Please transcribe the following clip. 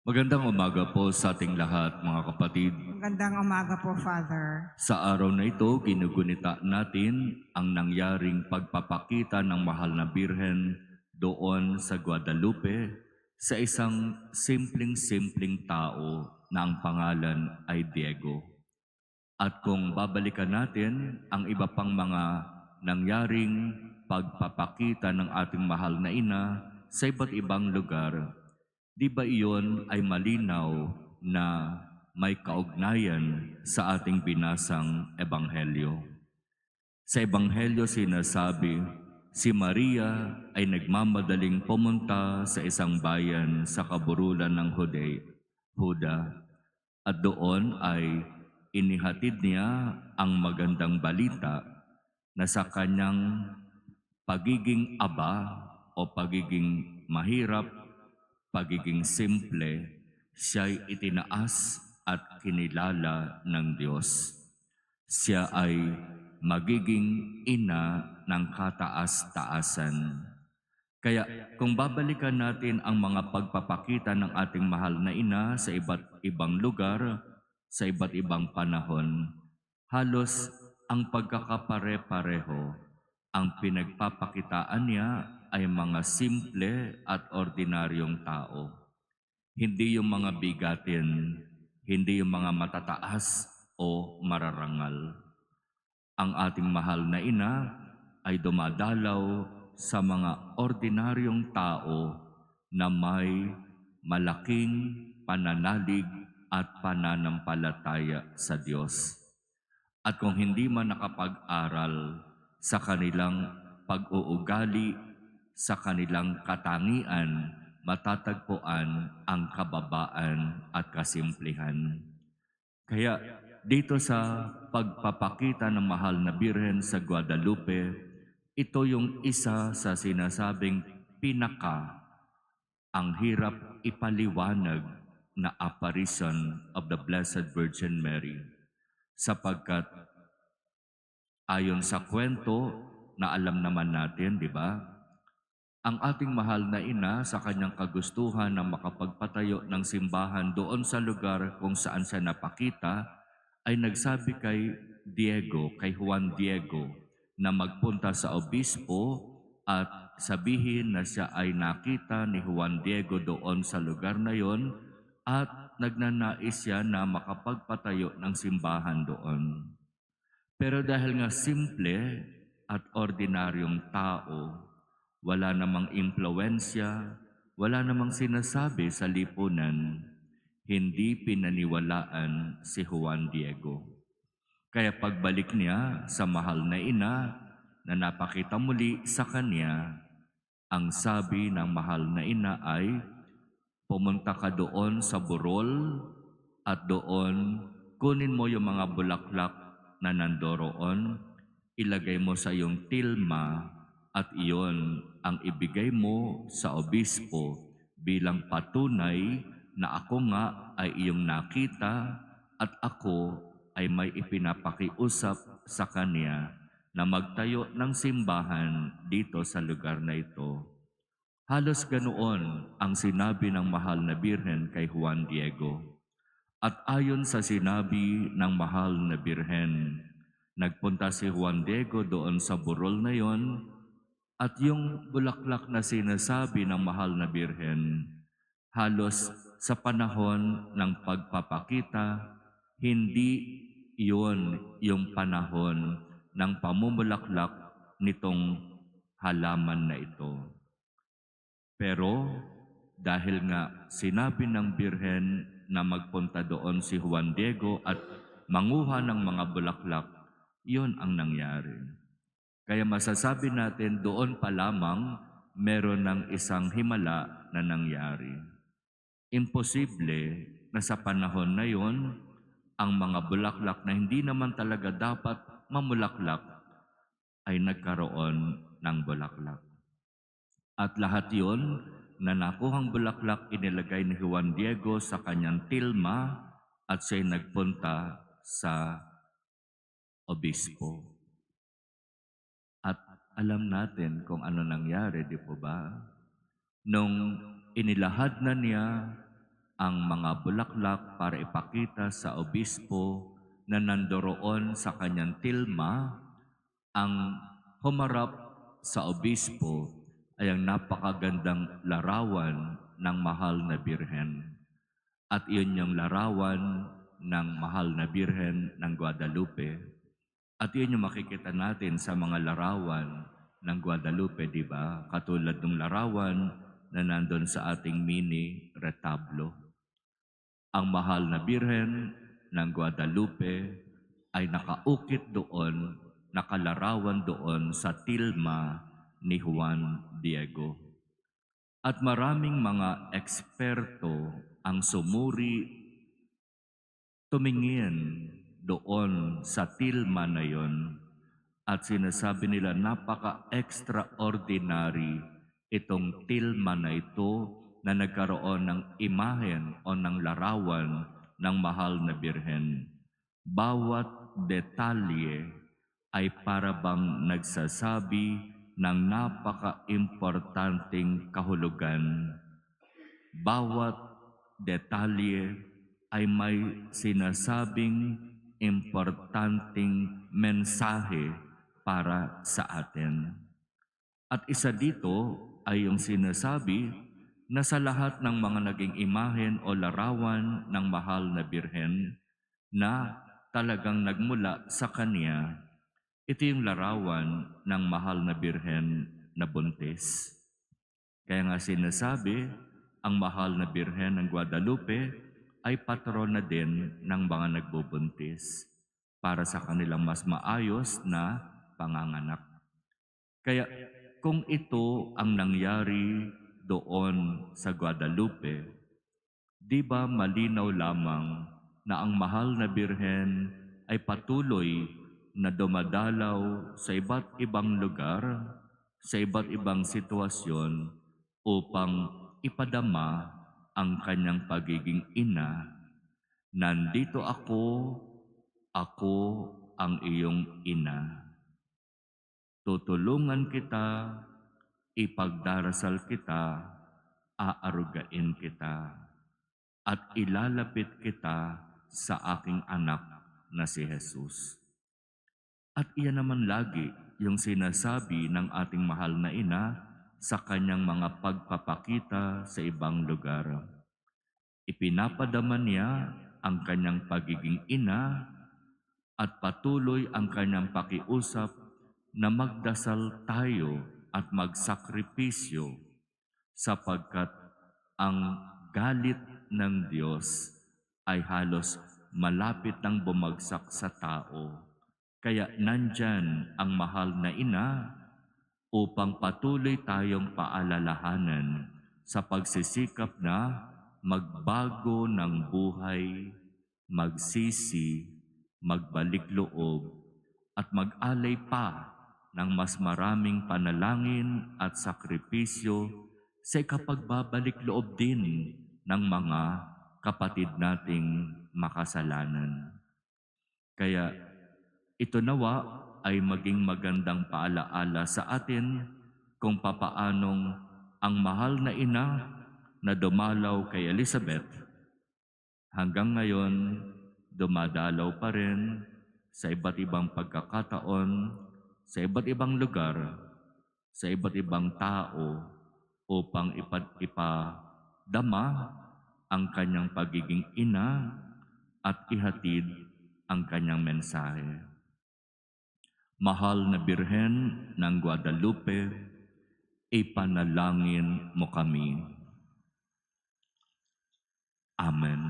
Magandang umaga po sa ating lahat, mga kapatid. Magandang umaga po, Father. Sa araw na ito, ginugunita natin ang nangyaring pagpapakita ng mahal na Birhen doon sa Guadalupe sa isang simpleng-simpleng tao na ang pangalan ay Diego. At kung babalikan natin ang iba pang mga nangyaring pagpapakita ng ating mahal na ina sa iba't ibang lugar, di ba iyon ay malinaw na may kaugnayan sa ating binasang ebanghelyo? Sa ebanghelyo sinasabi, si Maria ay nagmamadaling pumunta sa isang bayan sa kaburulan ng Huda, at doon ay inihatid niya ang magandang balita na sa kanyang pagiging aba o pagiging mahirap, pagiging simple, siya'y itinaas at kinilala ng Diyos. Siya ay magiging ina ng kataas-taasan. Kaya kung babalikan natin ang mga pagpapakita ng ating mahal na ina sa iba't ibang lugar, sa iba't ibang panahon, halos ang pagkakapare-pareho, ang pinagpapakitaan niya ay mga simple at ordinaryong tao. Hindi yung mga bigatin, hindi yung mga matataas o mararangal. Ang ating mahal na ina ay dumadalaw sa mga ordinaryong tao na may malaking pananalig at pananampalataya sa Diyos. At kung hindi man nakapag-aral sa kanilang pag-uugali, sa kanilang katangian, matatagpuan ang kababaan at kasimplihan. Kaya dito sa pagpapakita ng mahal na Birhen sa Guadalupe, ito yung isa sa sinasabing ang hirap ipaliwanag na apparition of the Blessed Virgin Mary. Sapagkat ayon sa kwento na alam naman natin, di ba? Ang ating mahal na ina sa kanyang kagustuhan na makapagpatayo ng simbahan doon sa lugar kung saan siya napakita, ay nagsabi kay Juan Diego, na magpunta sa obispo at sabihin na siya ay nakita ni Juan Diego doon sa lugar na yon at nagnanais siya na makapagpatayo ng simbahan doon. Pero dahil nga simple at ordinaryong tao, wala namang impluensya, wala namang sinasabi sa lipunan, hindi pinaniwalaan si Juan Diego. Kaya pagbalik niya sa mahal na ina na napakita muli sa kanya, ang sabi ng mahal na ina ay, pumunta ka doon sa burol at doon kunin mo yung mga bulaklak na nandoroon, ilagay mo sa iyong tilma at iyon ang ibigay mo sa obispo bilang patunay na ako nga ay iyong nakita at ako ay may ipinapakiusap sa kanya na magtayo ng simbahan dito sa lugar na ito. Halos ganoon ang sinabi ng mahal na Birhen kay Juan Diego. At ayon sa sinabi ng mahal na Birhen, nagpunta si Juan Diego doon sa burol na yon at yung bulaklak na sinasabi ng mahal na Birhen, halos sa panahon ng pagpapakita, hindi iyon yung panahon ng pamumulaklak nitong halaman na ito. Pero dahil nga sinabi ng Birhen na magpunta doon si Juan Diego at manguha ng mga bulaklak, iyon ang nangyari. Kaya masasabi natin doon pa lamang meron ng isang himala na nangyari. Imposible na sa panahon na yon, ang mga bulaklak na hindi naman talaga dapat mamulaklak ay nagkaroon ng bulaklak. At lahat yon na nakuhang bulaklak inilagay ni Juan Diego sa kanyang tilma at siya'y nagpunta sa obispo. At alam natin kung ano nangyari, di po ba? Nung inilahad na niya ang mga bulaklak para ipakita sa obispo na nandoroon sa kanyang tilma. Ang humarap sa obispo ay ang napakagandang larawan ng mahal na birhen. At iyon yung larawan ng mahal na birhen ng Guadalupe. At yun yung makikita natin sa mga larawan ng Guadalupe, di ba? Katulad ng larawan na nandun sa ating mini retablo. Ang mahal na birhen ng Guadalupe ay nakaukit doon, nakalarawan doon sa tilma ni Juan Diego. At maraming mga eksperto ang sumuri, tumingin doon sa tilma na yon at sinasabi nila napaka-extraordinary itong tilma na ito na nagkaroon ng imahen o ng larawan ng mahal na birhen. Bawat detalye ay para bang nagsasabi ng napaka-importanting kahulugan. Bawat detalye ay may sinasabing importanteng mensahe para sa atin. At isa dito ay yung sinasabi na sa lahat ng mga naging imahen o larawan ng mahal na birhen na talagang nagmula sa kanya, ito yung larawan ng mahal na birhen na buntis. Kaya nga sinasabi, ang mahal na birhen ng Guadalupe ay patrona din ng mga nagbubuntis para sa kanilang mas maayos na panganganak. Kaya kung ito ang nangyari doon sa Guadalupe, di ba malinaw lamang na ang mahal na birhen ay patuloy na dumadalaw sa iba't ibang lugar, sa iba't ibang sitwasyon upang ipadama ang kanyang pagiging ina. Nandito ako ang iyong ina. Tutulungan kita, ipagdarasal kita, aarugain kita, at ilalapit kita sa aking anak na si Jesus. At iyan naman lagi yung sinasabi ng ating mahal na ina sa kanyang mga pagpapakita sa ibang lugar. Ipinapadama niya ang kanyang pagiging ina at patuloy ang kanyang pakiusap na magdasal tayo at magsakripisyo sapagkat ang galit ng Diyos ay halos malapit nang bumagsak sa tao. Kaya nandyan ang mahal na ina upang patuloy tayong paalalahanan sa pagsisikap na magbago ng buhay, magsisi, magbalik loob, at mag-alay pa ng mas maraming panalangin at sakripisyo sa ikapagbabalik loob din ng mga kapatid nating makasalanan. Kaya ito nawa ay maging magandang paalaala sa atin kung papaanong ang mahal na ina na dumalaw kay Elizabeth hanggang ngayon dumadalaw pa rin sa iba't ibang pagkakataon, sa iba't ibang lugar, sa iba't ibang tao upang ipadama ang kanyang pagiging ina at ihatid ang kanyang mensahe. Mahal na Birhen ng Guadalupe, ipanalangin mo kami. Amen.